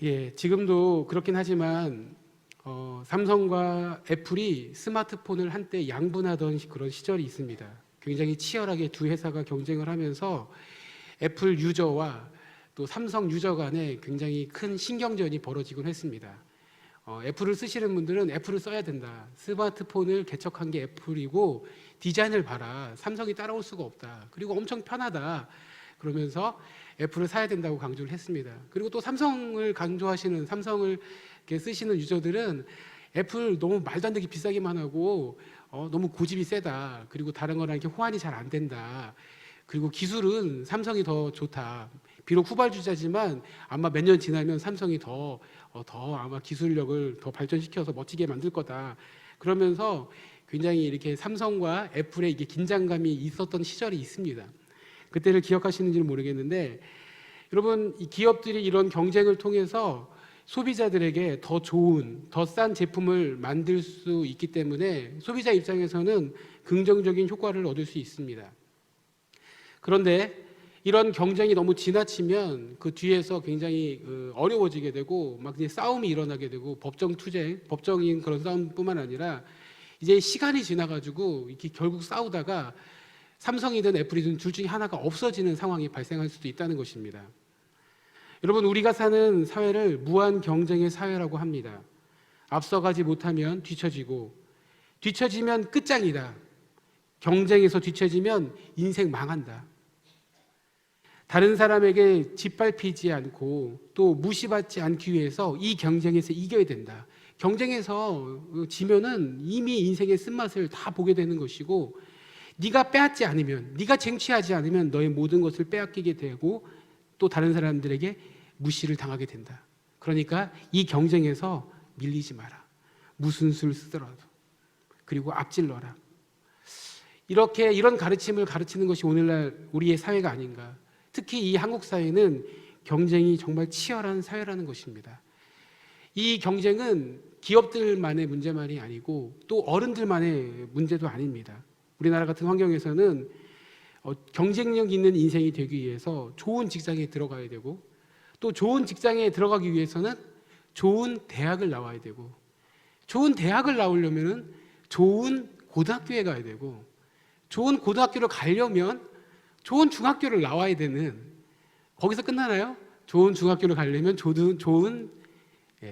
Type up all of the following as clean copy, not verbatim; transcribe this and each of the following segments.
예, 지금도 그렇긴 하지만 삼성과 애플이 스마트폰을 한때 양분하던 그런 시절이 있습니다. 굉장히 치열하게 두 회사가 경쟁을 하면서 애플 유저와 또 삼성 유저 간에 굉장히 큰 신경전이 벌어지곤 했습니다. 애플을 쓰시는 분들은 애플을 써야 된다. 스마트폰을 개척한 게 애플이고 디자인을 봐라. 삼성이 따라올 수가 없다. 그리고 엄청 편하다. 그러면서 애플을 사야 된다고 강조를 했습니다. 그리고 또 삼성을 강조하시는 삼성을 이렇게 쓰시는 유저들은 애플 너무 말도 안 되게 비싸기만 하고 너무 고집이 세다. 그리고 다른 거랑 이렇게 호환이 잘 안 된다. 그리고 기술은 삼성이 더 좋다. 비록 후발주자지만 아마 몇 년 지나면 삼성이 더 아마 기술력을 더 발전시켜서 멋지게 만들 거다. 그러면서 굉장히 이렇게 삼성과 애플의 이게 긴장감이 있었던 시절이 있습니다. 그때를 기억하시는지는 모르겠는데 여러분, 이 기업들이 이런 경쟁을 통해서 소비자들에게 더 좋은, 더 싼 제품을 만들 수 있기 때문에 소비자 입장에서는 긍정적인 효과를 얻을 수 있습니다. 그런데 이런 경쟁이 너무 지나치면 그 뒤에서 굉장히 어려워지게 되고 막 이제 싸움이 일어나게 되고 법정 투쟁, 법정인 그런 싸움뿐만 아니라 이제 시간이 지나가지고 이렇게 결국 싸우다가 삼성이든 애플이든 둘 중에 하나가 없어지는 상황이 발생할 수도 있다는 것입니다. 여러분, 우리가 사는 사회를 무한 경쟁의 사회라고 합니다. 앞서가지 못하면 뒤처지고 뒤처지면 끝장이다. 경쟁에서 뒤처지면 인생 망한다. 다른 사람에게 짓밟히지 않고 또 무시받지 않기 위해서 이 경쟁에서 이겨야 된다. 경쟁에서 지면은 이미 인생의 쓴맛을 다 보게 되는 것이고 네가 빼앗지 않으면, 네가 쟁취하지 않으면 너의 모든 것을 빼앗기게 되고 또 다른 사람들에게 무시를 당하게 된다. 그러니까 이 경쟁에서 밀리지 마라. 무슨 수를 쓰더라도. 그리고 앞질러라. 이렇게 이런 가르침을 가르치는 것이 오늘날 우리의 사회가 아닌가. 특히 이 한국 사회는 경쟁이 정말 치열한 사회라는 것입니다. 이 경쟁은 기업들만의 문제만이 아니고 또 어른들만의 문제도 아닙니다. 우리나라 같은 환경에서는 경쟁력 있는 인생이 되기 위해서 좋은 직장에 들어가야 되고 또 좋은 직장에 들어가기 위해서는 좋은 대학을 나와야 되고 좋은 대학을 나오려면 좋은 고등학교에 가야 되고 좋은 고등학교를 가려면 좋은 중학교를 나와야 되는, 거기서 끝나나요? 좋은 중학교를 가려면 좋은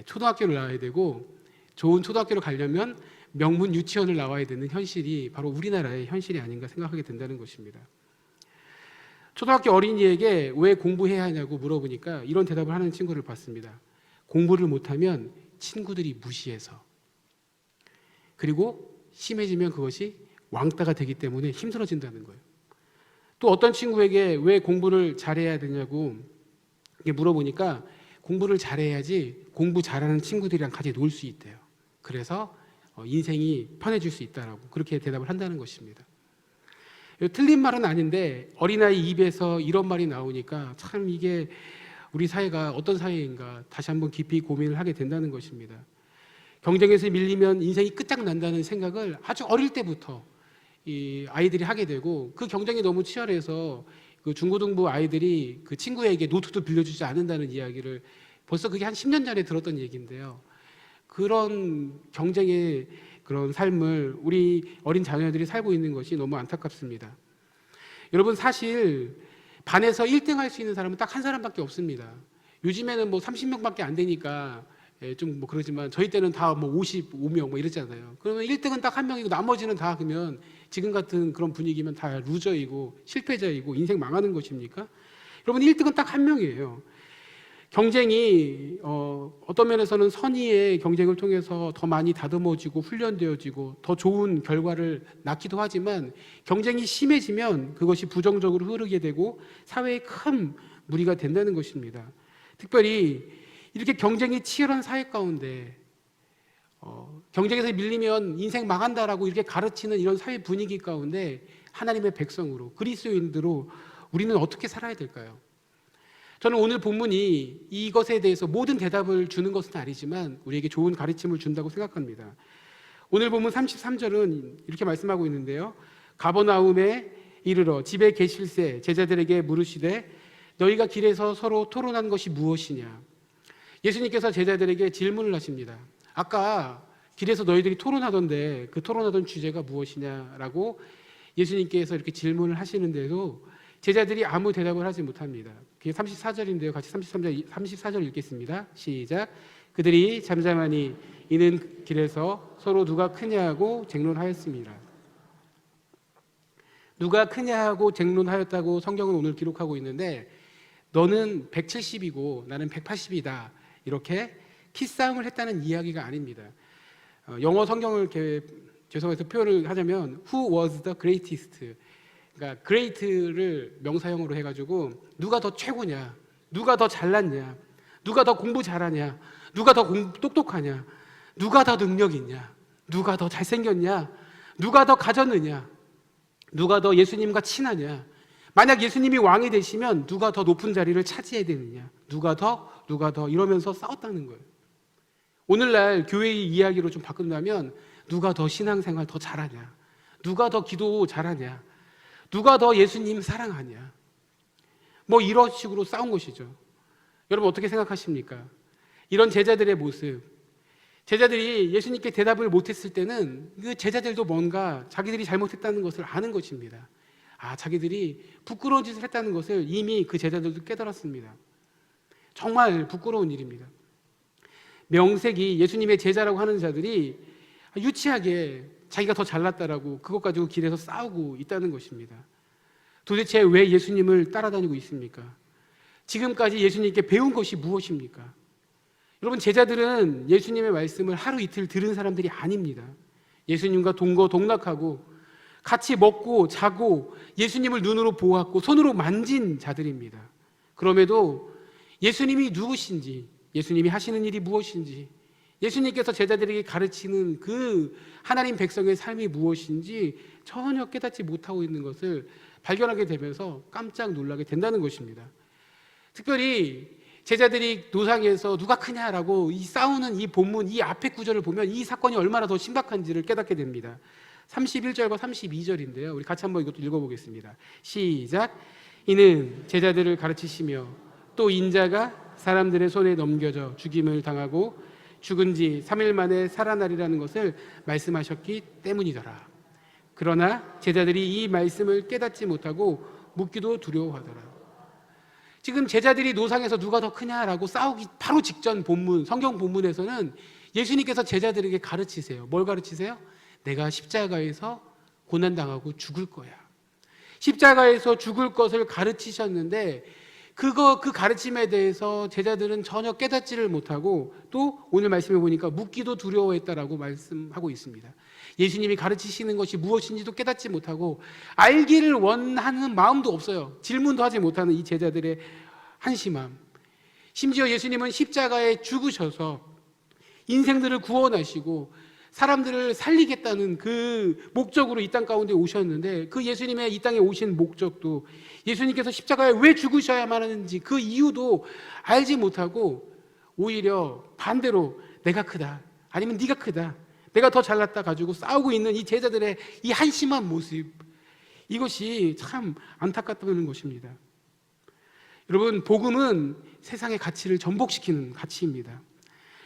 초등학교를 나와야 되고 좋은 초등학교를 가려면 명문 유치원을 나와야 되는 현실이 바로 우리나라의 현실이 아닌가 생각하게 된다는 것입니다. 초등학교 어린이에게 왜 공부해야 하냐고 물어보니까 이런 대답을 하는 친구를 봤습니다. 공부를 못하면 친구들이 무시해서, 그리고 심해지면 그것이 왕따가 되기 때문에 힘들어진다는 거예요. 또 어떤 친구에게 왜 공부를 잘해야 되냐고 물어보니까 공부를 잘해야지 공부 잘하는 친구들이랑 같이 놀 수 있대요. 그래서 인생이 편해질 수 있다라고 그렇게 대답을 한다는 것입니다. 틀린 말은 아닌데 어린아이 입에서 이런 말이 나오니까 참 이게 우리 사회가 어떤 사회인가 다시 한번 깊이 고민을 하게 된다는 것입니다. 경쟁에서 밀리면 인생이 끝장난다는 생각을 아주 어릴 때부터 이 아이들이 하게 되고 그 경쟁이 너무 치열해서 그 중고등부 아이들이 그 친구에게 노트도 빌려주지 않는다는 이야기를 벌써 그게 한 10년 전에 들었던 얘기인데요. 그런 경쟁의 그런 삶을 우리 어린 자녀들이 살고 있는 것이 너무 안타깝습니다. 여러분, 사실 반에서 1등 할 수 있는 사람은 딱 한 사람밖에 없습니다. 요즘에는 뭐 30명밖에 안 되니까 좀 뭐 그러지만 저희 때는 다 뭐 55명 뭐 이랬잖아요. 그러면 1등은 딱 한 명이고 나머지는 다 그러면 지금 같은 그런 분위기면 다 루저이고 실패자이고 인생 망하는 것입니까? 여러분, 1등은 딱 한 명이에요. 경쟁이 어떤 면에서는 선의의 경쟁을 통해서 더 많이 다듬어지고 훈련되어지고 더 좋은 결과를 낳기도 하지만 경쟁이 심해지면 그것이 부정적으로 흐르게 되고 사회에 큰 무리가 된다는 것입니다. 특별히 이렇게 경쟁이 치열한 사회 가운데 경쟁에서 밀리면 인생 망한다라고 이렇게 가르치는 이런 사회 분위기 가운데 하나님의 백성으로 그리스도인으로 우리는 어떻게 살아야 될까요? 저는 오늘 본문이 이것에 대해서 모든 대답을 주는 것은 아니지만 우리에게 좋은 가르침을 준다고 생각합니다. 오늘 본문 33절은 이렇게 말씀하고 있는데요. 가버나움에 이르러 집에 계실새 제자들에게 물으시되 너희가 길에서 서로 토론한 것이 무엇이냐? 예수님께서 제자들에게 질문을 하십니다. 아까 길에서 너희들이 토론하던데 그 토론하던 주제가 무엇이냐라고 예수님께서 이렇게 질문을 하시는데도 제자들이 아무 대답을 하지 못합니다. 그게 34절인데요. 같이 34절 읽겠습니다. 시작. 그들이 잠잠하니 이는 길에서 서로 누가 크냐고 쟁론하였습니다. 누가 크냐고 쟁론하였다고 성경은 오늘 기록하고 있는데 너는 170이고 나는 180이다. 이렇게 키싸움을 했다는 이야기가 아닙니다. 영어 성경을 죄송해서 표현을 하자면 Who was the greatest? 그러니까 great를 명사형으로 해가지고 누가 더 최고냐, 누가 더 잘났냐, 누가 더 공부 잘하냐, 누가 더 똑똑하냐, 누가 더 능력 있냐, 누가 더 잘생겼냐, 누가 더 가졌느냐, 누가 더 예수님과 친하냐, 만약 예수님이 왕이 되시면 누가 더 높은 자리를 차지해야 되느냐, 누가 더 이러면서 싸웠다는 거예요. 오늘날 교회의 이야기로 좀 바꾼다면 누가 더 신앙생활 더 잘하냐, 누가 더 기도 잘하냐, 누가 더 예수님 사랑하냐, 뭐 이런 식으로 싸운 것이죠. 여러분 어떻게 생각하십니까? 이런 제자들의 모습, 제자들이 예수님께 대답을 못했을 때는 그 제자들도 뭔가 자기들이 잘못했다는 것을 아는 것입니다. 자기들이 부끄러운 짓을 했다는 것을 이미 그 제자들도 깨달았습니다. 정말 부끄러운 일입니다. 명색이 예수님의 제자라고 하는 자들이 유치하게 자기가 더 잘났다라고 그것 가지고 길에서 싸우고 있다는 것입니다. 도대체 왜 예수님을 따라다니고 있습니까? 지금까지 예수님께 배운 것이 무엇입니까? 여러분, 제자들은 예수님의 말씀을 하루 이틀 들은 사람들이 아닙니다. 예수님과 동거동락하고 같이 먹고 자고 예수님을 눈으로 보았고 손으로 만진 자들입니다. 그럼에도 예수님이 누구신지, 예수님이 하시는 일이 무엇인지, 예수님께서 제자들에게 가르치는 그 하나님 백성의 삶이 무엇인지 전혀 깨닫지 못하고 있는 것을 발견하게 되면서 깜짝 놀라게 된다는 것입니다. 특별히 제자들이 노상에서 누가 크냐라고 이 싸우는 이 본문, 이 앞에 구절을 보면 이 사건이 얼마나 더 심각한지를 깨닫게 됩니다. 31절과 32절인데요. 우리 같이 한번 이것도 읽어보겠습니다. 시작. 이는 제자들을 가르치시며 또 인자가 사람들의 손에 넘겨져 죽임을 당하고 죽은 지 3일 만에 살아나리라는 것을 말씀하셨기 때문이더라. 그러나 제자들이 이 말씀을 깨닫지 못하고 묻기도 두려워하더라. 지금 제자들이 노상에서 누가 더 크냐라고 싸우기 바로 직전 본문, 성경 본문에서는 예수님께서 제자들에게 가르치세요. 뭘 가르치세요? 내가 십자가에서 고난당하고 죽을 거야. 십자가에서 죽을 것을 가르치셨는데 그 가르침에 대해서 제자들은 전혀 깨닫지를 못하고 또 오늘 말씀해 보니까 묻기도 두려워했다라고 말씀하고 있습니다. 예수님이 가르치시는 것이 무엇인지도 깨닫지 못하고 알기를 원하는 마음도 없어요. 질문도 하지 못하는 이 제자들의 한심함. 심지어 예수님은 십자가에 죽으셔서 인생들을 구원하시고 사람들을 살리겠다는 그 목적으로 이 땅 가운데 오셨는데 그 예수님의 이 땅에 오신 목적도 예수님께서 십자가에 왜 죽으셔야만 하는지 그 이유도 알지 못하고 오히려 반대로 내가 크다, 아니면 네가 크다, 내가 더 잘났다 가지고 싸우고 있는 이 제자들의 이 한심한 모습, 이것이 참 안타깝다는 것입니다. 여러분, 복음은 세상의 가치를 전복시키는 가치입니다.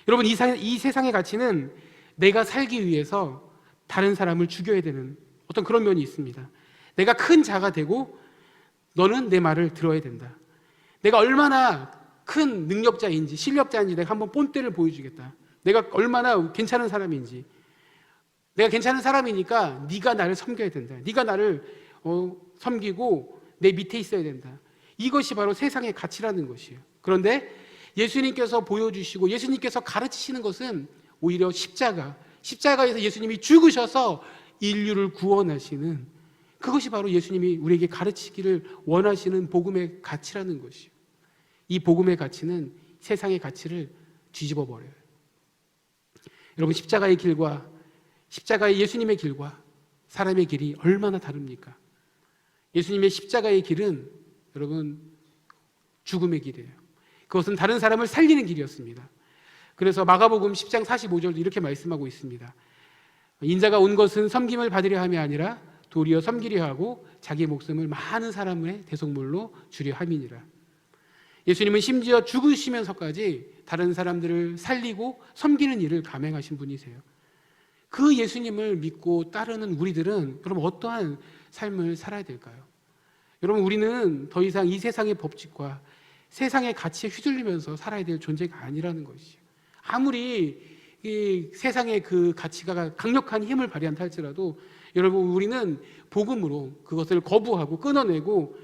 여러분, 이 세상의 가치는 내가 살기 위해서 다른 사람을 죽여야 되는 어떤 그런 면이 있습니다. 내가 큰 자가 되고 너는 내 말을 들어야 된다. 내가 얼마나 큰 능력자인지 실력자인지 내가 한번 본때를 보여주겠다. 내가 얼마나 괜찮은 사람인지, 내가 괜찮은 사람이니까 네가 나를 섬겨야 된다. 네가 나를 섬기고 내 밑에 있어야 된다. 이것이 바로 세상의 가치라는 것이에요. 그런데 예수님께서 보여주시고 예수님께서 가르치시는 것은 오히려 십자가에서 예수님이 죽으셔서 인류를 구원하시는, 그것이 바로 예수님이 우리에게 가르치기를 원하시는 복음의 가치라는 것이에요. 이 복음의 가치는 세상의 가치를 뒤집어 버려요. 여러분, 십자가의 길과 십자가의 예수님의 길과 사람의 길이 얼마나 다릅니까? 예수님의 십자가의 길은 여러분 죽음의 길이에요. 그것은 다른 사람을 살리는 길이었습니다. 그래서 마가복음 10장 45절도 이렇게 말씀하고 있습니다. 인자가 온 것은 섬김을 받으려 함이 아니라 도리어 섬기려 하고 자기 목숨을 많은 사람의 대속물로 주려 함이니라. 예수님은 심지어 죽으시면서까지 다른 사람들을 살리고 섬기는 일을 감행하신 분이세요. 그 예수님을 믿고 따르는 우리들은 그럼 어떠한 삶을 살아야 될까요? 여러분, 우리는 더 이상 이 세상의 법칙과 세상의 가치에 휘둘리면서 살아야 될 존재가 아니라는 것이죠. 아무리 이 세상의 그 가치가 강력한 힘을 발휘한다 할지라도 여러분, 우리는 복음으로 그것을 거부하고 끊어내고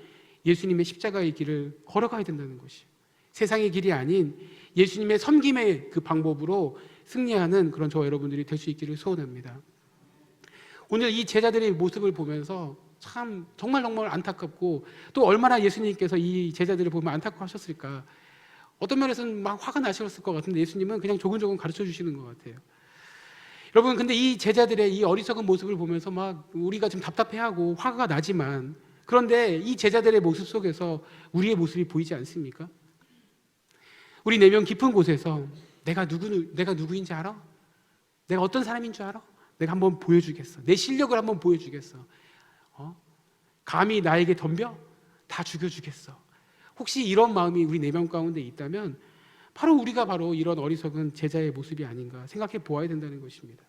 예수님의 십자가의 길을 걸어가야 된다는 것이죠. 세상의 길이 아닌 예수님의 섬김의 그 방법으로 승리하는 그런 저와 여러분들이 될 수 있기를 소원합니다. 오늘 이 제자들의 모습을 보면서 참 정말 안타깝고, 또 얼마나 예수님께서 이 제자들을 보면 안타까워하셨을까. 어떤 면에서는 막 화가 나셨을 것 같은데 예수님은 그냥 조근조근 가르쳐 주시는 것 같아요. 여러분, 근데 이 제자들의 이 어리석은 모습을 보면서 막 우리가 좀 답답해하고 화가 나지만, 그런데 이 제자들의 모습 속에서 우리의 모습이 보이지 않습니까? 우리 내면 깊은 곳에서 내가 누구인지 알아? 내가 어떤 사람인 줄 알아? 내가 한번 보여주겠어. 내 실력을 한번 보여주겠어. 감히 나에게 덤벼? 다 죽여주겠어. 혹시 이런 마음이 우리 내면 가운데 있다면 우리가 바로 이런 어리석은 제자의 모습이 아닌가 생각해 보아야 된다는 것입니다.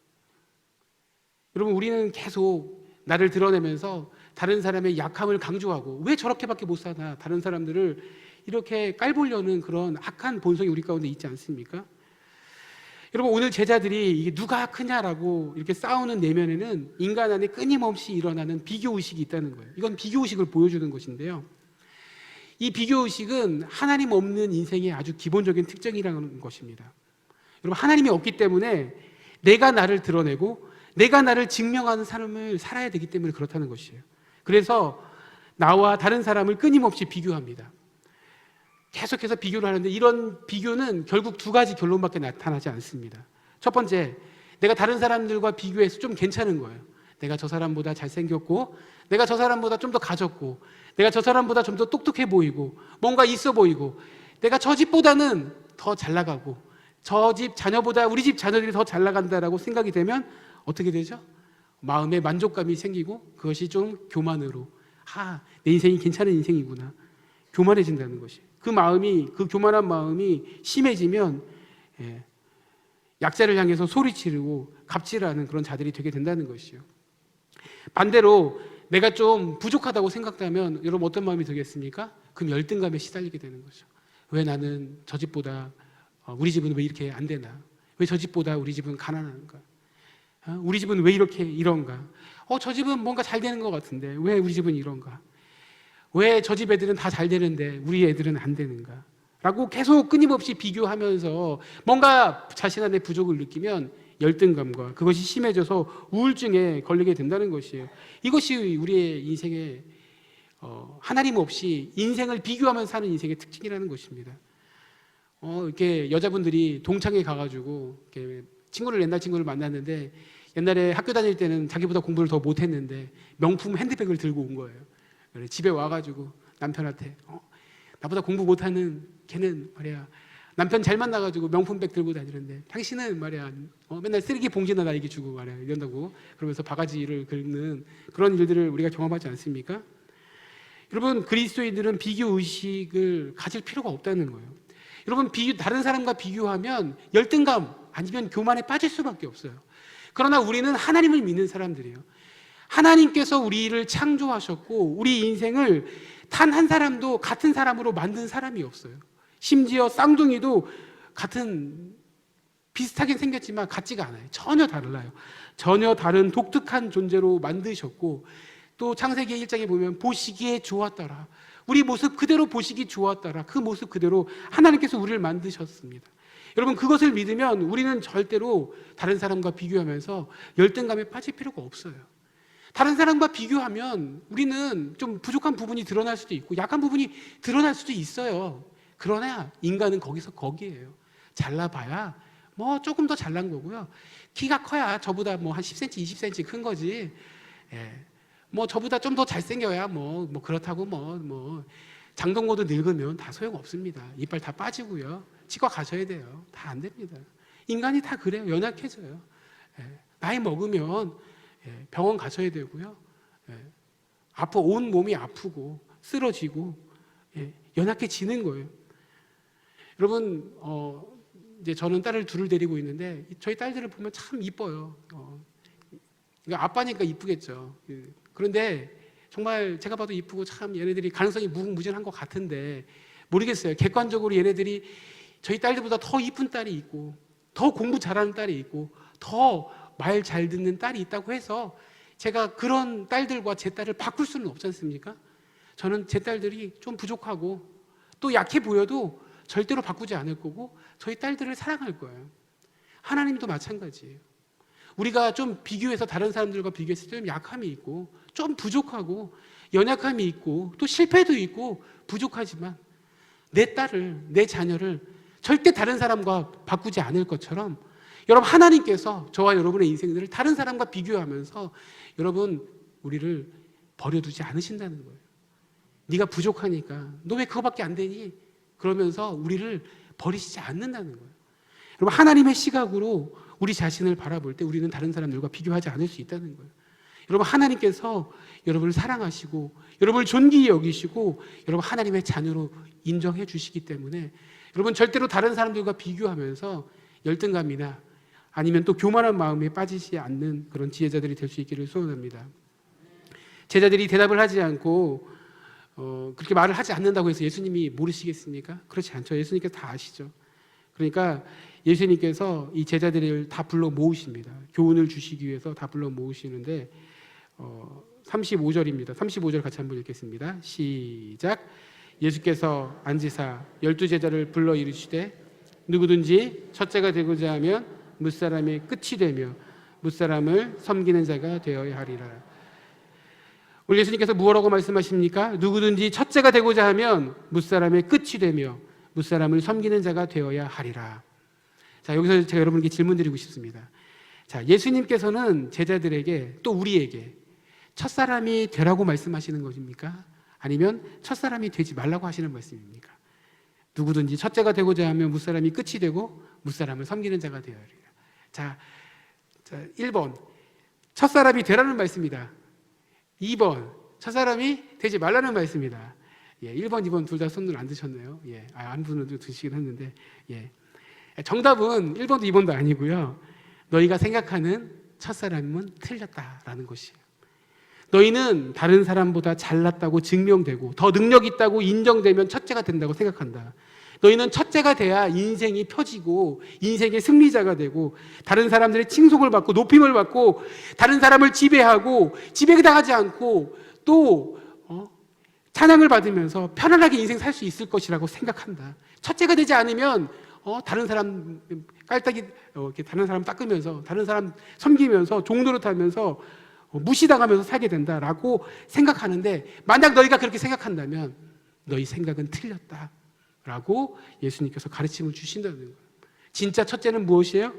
여러분, 우리는 계속 나를 드러내면서 다른 사람의 약함을 강조하고, 왜 저렇게밖에 못 사나, 다른 사람들을 이렇게 깔보려는 그런 악한 본성이 우리 가운데 있지 않습니까? 여러분, 오늘 제자들이 이게 누가 크냐라고 이렇게 싸우는 내면에는 인간 안에 끊임없이 일어나는 비교의식이 있다는 거예요. 이건 비교의식을 보여주는 것인데요, 이 비교의식은 하나님 없는 인생의 아주 기본적인 특징이라는 것입니다. 여러분, 하나님이 없기 때문에 내가 나를 드러내고 내가 나를 증명하는 삶을 살아야 되기 때문에 그렇다는 것이에요. 그래서 나와 다른 사람을 끊임없이 비교합니다. 계속해서 비교를 하는데, 이런 비교는 결국 두 가지 결론밖에 나타나지 않습니다. 첫 번째, 내가 다른 사람들과 비교해서 좀 괜찮은 거예요. 내가 저 사람보다 잘생겼고, 내가 저 사람보다 좀 더 가졌고, 내가 저 사람보다 좀 더 똑똑해 보이고, 뭔가 있어 보이고, 내가 저 집보다는 더 잘 나가고, 저 집 자녀보다 우리 집 자녀들이 더 잘 나간다라고 생각이 되면 어떻게 되죠? 마음에 만족감이 생기고, 그것이 좀 교만으로, 내 인생이 괜찮은 인생이구나, 교만해진다는 것이. 그 교만한 마음이 심해지면 약자를 향해서 소리치르고 갑질하는 그런 자들이 되게 된다는 것이죠. 반대로 내가 좀 부족하다고 생각하면 여러분 어떤 마음이 들겠습니까? 그럼 열등감에 시달리게 되는 거죠. 왜 나는 저 집보다 우리 집은 왜 이렇게 안 되나? 왜 저 집보다 우리 집은 가난한가? 우리 집은 왜 이런가? 저 집은 뭔가 잘 되는 것 같은데 왜 우리 집은 이런가? 왜 저 집 애들은 다 잘 되는데 우리 애들은 안 되는가? 라고 계속 끊임없이 비교하면서 뭔가 자신 안에 부족을 느끼면 열등감과 그것이 심해져서 우울증에 걸리게 된다는 것이에요. 이것이 우리의 인생의 하나님 없이 인생을 비교하면서 사는 인생의 특징이라는 것입니다. 이렇게 여자분들이 동창회 가가지고 이렇게 옛날 친구를 만났는데, 옛날에 학교 다닐 때는 자기보다 공부를 더 못했는데 명품 핸드백을 들고 온 거예요. 집에 와가지고 남편한테 나보다 공부 못하는 걔는 말이야, 남편 잘 만나가지고 명품백 들고 다니는데 당신은 말이야 맨날 쓰레기 봉지나 나에게 주고 말이야 이런다고, 그러면서 바가지를 긁는 그런 일들을 우리가 경험하지 않습니까? 여러분, 그리스도인들은 비교의식을 가질 필요가 없다는 거예요. 여러분, 다른 사람과 비교하면 열등감 아니면 교만에 빠질 수밖에 없어요. 그러나 우리는 하나님을 믿는 사람들이에요. 하나님께서 우리를 창조하셨고 우리 인생을 단 한 사람도 같은 사람으로 만든 사람이 없어요. 심지어 쌍둥이도 비슷하게 생겼지만 같지가 않아요. 전혀 달라요. 전혀 다른 독특한 존재로 만드셨고, 또 창세기 1장에 보면 보시기에 좋았더라, 우리 모습 그대로 보시기 좋았더라, 그 모습 그대로 하나님께서 우리를 만드셨습니다. 여러분, 그것을 믿으면 우리는 절대로 다른 사람과 비교하면서 열등감에 빠질 필요가 없어요. 다른 사람과 비교하면 우리는 좀 부족한 부분이 드러날 수도 있고 약한 부분이 드러날 수도 있어요. 그러나 인간은 거기에요. 잘나봐야 뭐 조금 더 잘난 거고요. 키가 커야 저보다 뭐 한 10cm, 20cm 큰 거지. 뭐 저보다 좀 더 잘생겨야 뭐 그렇다고 뭐 장동건도 늙으면 다 소용없습니다. 이빨 다 빠지고요. 치과 가셔야 돼요. 다 안 됩니다. 인간이 다 그래요. 연약해져요. 나이 먹으면 병원 가셔야 되고요. 온 몸이 아프고 쓰러지고 연약해지는 거예요. 여러분, 이제 저는 딸을 둘을 데리고 있는데 저희 딸들을 보면 참 이뻐요. 그러니까 아빠니까 이쁘겠죠. 그런데 정말 제가 봐도 이쁘고 참 얘네들이 가능성이 무궁무진한 것 같은데 모르겠어요. 객관적으로 얘네들이 저희 딸들보다 더 이쁜 딸이 있고 더 공부 잘하는 딸이 있고 더 말 잘 듣는 딸이 있다고 해서 제가 그런 딸들과 제 딸을 바꿀 수는 없지 않습니까? 저는 제 딸들이 좀 부족하고 또 약해 보여도 절대로 바꾸지 않을 거고 저희 딸들을 사랑할 거예요. 하나님도 마찬가지예요. 우리가 좀 비교해서 다른 사람들과 비교했을 때 좀 약함이 있고 좀 부족하고 연약함이 있고 또 실패도 있고 부족하지만 내 딸을, 내 자녀를 절대 다른 사람과 바꾸지 않을 것처럼 여러분, 하나님께서 저와 여러분의 인생들을 다른 사람과 비교하면서 여러분, 우리를 버려두지 않으신다는 거예요. 네가 부족하니까 너 왜 그거밖에 안 되니? 그러면서 우리를 버리시지 않는다는 거예요. 여러분, 하나님의 시각으로 우리 자신을 바라볼 때 우리는 다른 사람들과 비교하지 않을 수 있다는 거예요. 여러분, 하나님께서 여러분을 사랑하시고 여러분을 존귀히 여기시고 여러분 하나님의 자녀로 인정해 주시기 때문에 여러분 절대로 다른 사람들과 비교하면서 열등감이나 아니면 또 교만한 마음에 빠지지 않는 그런 지혜자들이 될 수 있기를 소원합니다. 제자들이 대답을 하지 않고 그렇게 말을 하지 않는다고 해서 예수님이 모르시겠습니까? 그렇지 않죠. 예수님께서 다 아시죠. 그러니까 예수님께서 이 제자들을 다 불러 모으십니다. 교훈을 주시기 위해서 다 불러 모으시는데 35절입니다. 35절 같이 한번 읽겠습니다. 시작. 예수께서 앉으사 12제자를 불러 이르시되 누구든지 첫째가 되고자 하면 무사람의 끝이 되며 무사람을 섬기는 자가 되어야 하리라. 우리 예수님께서 무엇라고 말씀하십니까? 누구든지 첫째가 되고자 하면 무사람의 끝이 되며 무사람을 섬기는 자가 되어야 하리라. 자, 여기서 제가 여러분께 질문 드리고 싶습니다. 자, 예수님께서는 제자들에게 또 우리에게 첫사람이 되라고 말씀하시는 것입니까? 아니면 첫사람이 되지 말라고 하시는 말씀입니까? 누구든지 첫째가 되고자 하면 무사람이 끝이 되고 무사람을 섬기는 자가 되어야 하리라. 자, 1번 첫사람이 되라는 말씀이다. 2번 첫사람이 되지 말라는 말씀이다. 예, 1번, 2번 둘 다 손을 안 드셨네요. 예, 안 분은 드시긴 했는데, 예. 정답은 1번도 2번도 아니고요. 너희가 생각하는 첫사람은 틀렸다라는 것이에요. 너희는 다른 사람보다 잘났다고 증명되고 더 능력 있다고 인정되면 첫째가 된다고 생각한다. 너희는 첫째가 돼야 인생이 펴지고 인생의 승리자가 되고 다른 사람들의 칭송을 받고 높임을 받고 다른 사람을 지배하고 지배당하지 않고 또 찬양을 받으면서 편안하게 인생 살 수 있을 것이라고 생각한다. 첫째가 되지 않으면 다른 사람 깔딱이 이렇게 다른 사람 닦으면서 다른 사람 섬기면서 종노릇하면서 무시당하면서 살게 된다라고 생각하는데 만약 너희가 그렇게 생각한다면 너희 생각은 틀렸다라고 예수님께서 가르침을 주신다는 거예요. 진짜 첫째는 무엇이에요?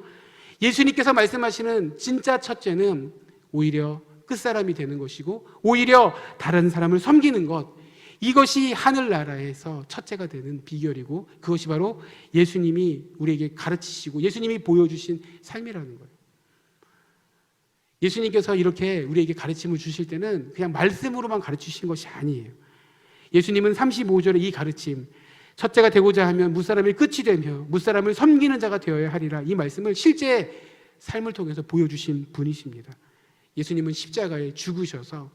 예수님께서 말씀하시는 진짜 첫째는 오히려 끝사람이 되는 것이고 오히려 다른 사람을 섬기는 것, 이것이 하늘나라에서 첫째가 되는 비결이고 그것이 바로 예수님이 우리에게 가르치시고 예수님이 보여주신 삶이라는 거예요. 예수님께서 이렇게 우리에게 가르침을 주실 때는 그냥 말씀으로만 가르치신 것이 아니에요. 예수님은 35절에 이 가르침, 첫째가 되고자 하면 무사람의 끝이 되며 무사람을 섬기는 자가 되어야 하리라, 이 말씀을 실제 삶을 통해서 보여주신 분이십니다. 예수님은 십자가에 죽으셔서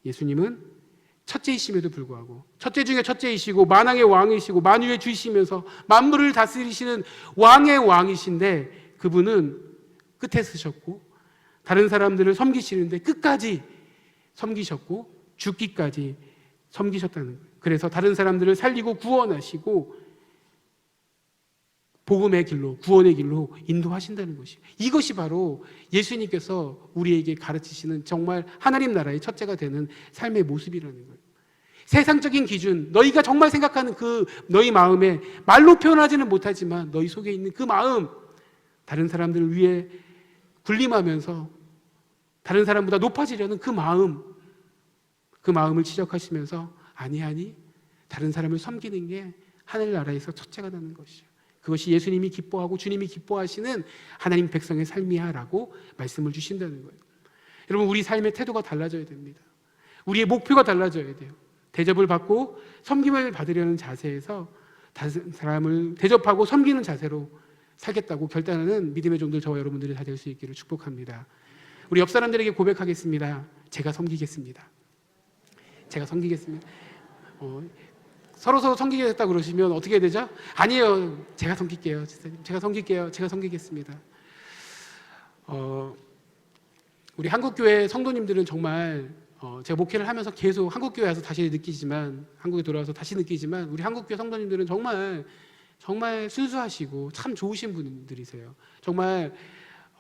예수님은 첫째이심에도 불구하고 첫째 중에 첫째이시고 만왕의 왕이시고 만유의 주이시면서 만물을 다스리시는 왕의 왕이신데 그분은 끝에 서셨고 다른 사람들을 섬기시는데 끝까지 섬기셨고 죽기까지 섬기셨다는 거예요. 그래서 다른 사람들을 살리고 구원하시고 복음의 길로, 구원의 길로 인도하신다는 것이에요. 이것이 바로 예수님께서 우리에게 가르치시는 정말 하나님 나라의 첫째가 되는 삶의 모습이라는 거예요. 세상적인 기준, 너희가 정말 생각하는 그 너희 마음에 말로 표현하지는 못하지만 너희 속에 있는 그 마음, 다른 사람들을 위해 군림하면서 다른 사람보다 높아지려는 그 마음을 지적하시면서 아니 다른 사람을 섬기는 게 하늘나라에서 첫째가 되는 것이죠. 그것이 예수님이 기뻐하고 주님이 기뻐하시는 하나님 백성의 삶이야 라고 말씀을 주신다는 거예요. 여러분, 우리 삶의 태도가 달라져야 됩니다. 우리의 목표가 달라져야 돼요. 대접을 받고 섬김을 받으려는 자세에서 다른 사람을 대접하고 섬기는 자세로 살겠다고 결단하는 믿음의 종들 저와 여러분들이 다 될 수 있기를 축복합니다. 우리 옆 사람들에게 고백하겠습니다. 제가 섬기겠습니다. 제가 섬기겠습니다. 서로 섬기겠다고 그러시면 어떻게 해야 되죠? 아니에요. 제가 섬길게요. 제가 섬길게요. 제가 섬기겠습니다. 우리 한국교회 성도님들은 정말 제가 목회를 하면서 계속 한국교회 와서 다시 느끼지만, 한국에 돌아와서 다시 느끼지만, 우리 한국교회 성도님들은 정말 순수하시고 참 좋으신 분들이세요. 정말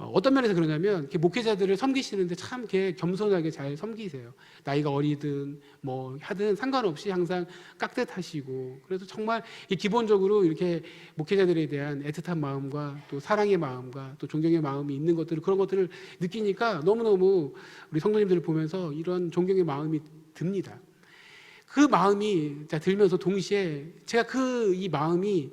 어떤 면에서 그러냐면 이렇게 목회자들을 섬기시는데 참 이렇게 겸손하게 잘 섬기세요. 나이가 어리든 뭐 하든 상관없이 항상 깍듯하시고, 그래서 정말 기본적으로 이렇게 목회자들에 대한 애틋한 마음과 또 사랑의 마음과 또 존경의 마음이 있는 것들을, 그런 것들을 느끼니까 너무너무 우리 성도님들을 보면서 이런 존경의 마음이 듭니다. 그 마음이 들면서 동시에 제가 이 마음이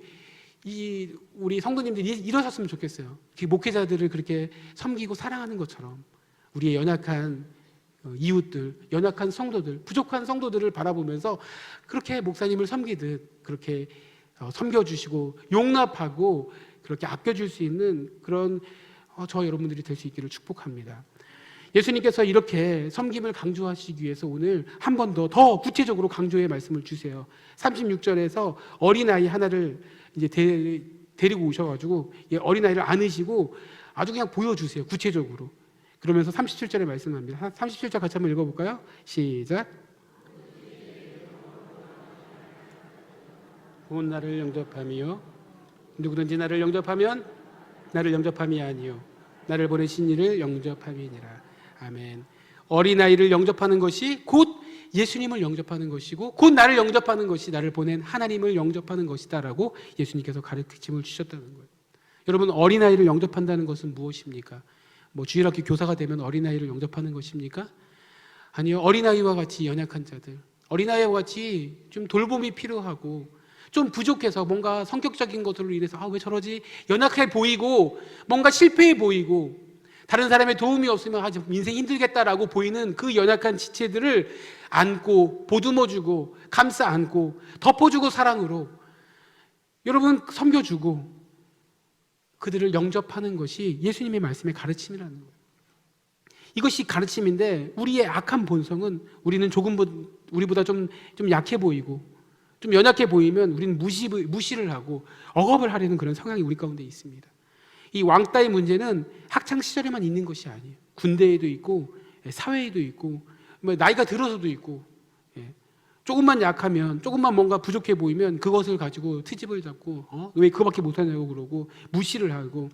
우리 성도님들이 이러셨으면 좋겠어요. 목회자들을 그렇게 섬기고 사랑하는 것처럼 우리의 연약한 이웃들, 연약한 성도들, 부족한 성도들을 바라보면서 그렇게 목사님을 섬기듯 그렇게 섬겨주시고 용납하고 그렇게 아껴줄 수 있는 그런 저와 여러분들이 될 수 있기를 축복합니다. 예수님께서 이렇게 섬김을 강조하시기 위해서 오늘 한 번 더 구체적으로 강조의 말씀을 주세요. 36절에서 어린아이 하나를 이제 데리고 오셔가지고 어린아이를 안으시고 아주 그냥 보여주세요. 구체적으로. 그러면서 37절에 말씀합니다. 37절 같이 한번 읽어볼까요? 시작. 온 나를 영접하며 누구든지 나를 영접하면 나를 영접함이 아니요 나를 보내신 이를 영접함이니라. 아멘. 어린아이를 영접하는 것이 곧 예수님을 영접하는 것이고 곧 나를 영접하는 것이 나를 보낸 하나님을 영접하는 것이다라고 예수님께서 가르침을 주셨다는 거예요. 여러분, 어린아이를 영접한다는 것은 무엇입니까? 뭐 주일학교 교사가 되면 어린아이를 영접하는 것입니까? 아니요. 어린아이와 같이 연약한 자들, 어린아이와 같이 좀 돌봄이 필요하고 좀 부족해서 뭔가 성격적인 것으로 인해서 왜 저러지? 연약해 보이고 뭔가 실패해 보이고 다른 사람의 도움이 없으면 인생 힘들겠다라고 보이는 그 연약한 지체들을 안고 보듬어주고 감싸 안고 덮어주고 사랑으로 여러분 섬겨주고 그들을 영접하는 것이 예수님의 말씀의 가르침이라는 거예요. 이것이 가르침인데 우리의 악한 본성은 우리는 우리보다 좀 약해 보이고 좀 연약해 보이면 우리는 무시를 하고 억압을 하려는 그런 성향이 우리 가운데 있습니다. 이 왕따의 문제는 학창 시절에만 있는 것이 아니에요. 군대에도 있고 사회에도 있고 나이가 들어서도 있고 조금만 약하면 조금만 뭔가 부족해 보이면 그것을 가지고 트집을 잡고 왜 그거밖에 못하냐고 그러고 무시를 하고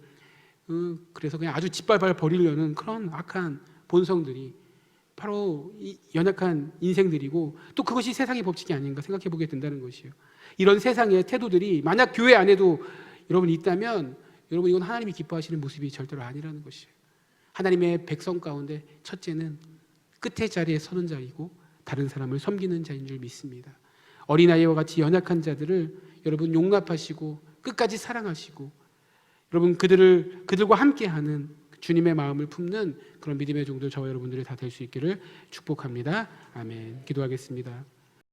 그래서 그냥 아주 짓밟아 버리려는 그런 악한 본성들이 바로 이 연약한 인생들이고 또 그것이 세상의 법칙이 아닌가 생각해 보게 된다는 것이에요. 이런 세상의 태도들이 만약 교회 안에도 여러분이 있다면 여러분 이건 하나님이 기뻐하시는 모습이 절대로 아니라는 것이에요. 하나님의 백성 가운데 첫째는 끝의 자리에 서는 자이고 다른 사람을 섬기는 자인 줄 믿습니다. 어린아이와 같이 연약한 자들을 여러분 용납하시고 끝까지 사랑하시고 여러분 그들과 함께하는 주님의 마음을 품는 그런 믿음의 종들 저와 여러분들이 다 될 수 있기를 축복합니다. 아멘. 기도하겠습니다.